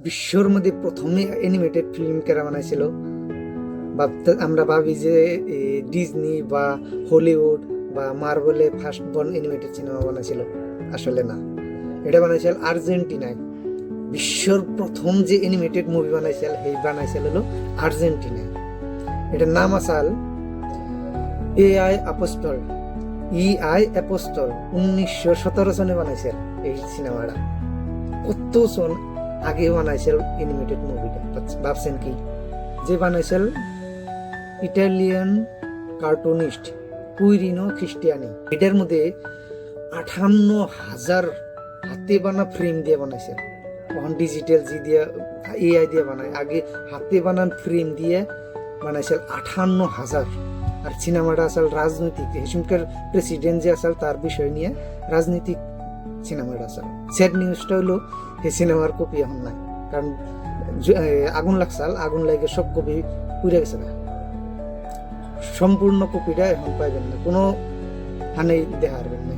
বিশ্বর মধ্যে প্রথমে অ্যানিমেটেড ফিল্ম কারা বানাইছিল। আমরা ভাবি যে ডিজনি বা হলিউড বা মার্ভেলে ফার্স্ট বর্ন অ্যানিমেটেড সিনেমা বানাইছিল, আসলে না, এটা বানাইছিল আর্জেন্টিনায়। বিশ্বর প্রথম যে অ্যানিমেটেড মুভি বানাইছিল হলো আর্জেন্টিনায়। এটার নাম আসাল এআই অ্যাপোস্টল। 1917 সনে বানাইছিল এই সিনেমাটা। কত সন আগে বানাইছিল অ্যানিমেটেড মুভিটা, ভাবছেন কি? যে বানাইছিল ইটালিয়ান কার্টুনিস্ট কুইরিনো খ্রিস্টিয়ানি। এটার মধ্যে 58,000 হাতে বানা ফ্রেম দিয়ে বানাইছে। এখন ডিজিটাল দিয়ে এআই দিয়ে বানায়, আগে হাতে বানান ফ্রেম দিয়ে বানাইছিল 58,000। আর সিনেমাটা আসল রাজনৈতিক, হেসুমকার প্রেসিডেন্ট যে আসল তার বিষয় নিয়ে রাজনৈতিক সিনেমাটা আসল। স্যাড নিউজটা হলো এই সিনেমার কপি এখন নাই, কারণ আগুন লাগসাল, আগুন লাগে সব কপি পুড়ে গেছে না। সম্পূর্ণ কপিটা এখন পাইবেন না, কোনো হানেই দেখা পারবেন না।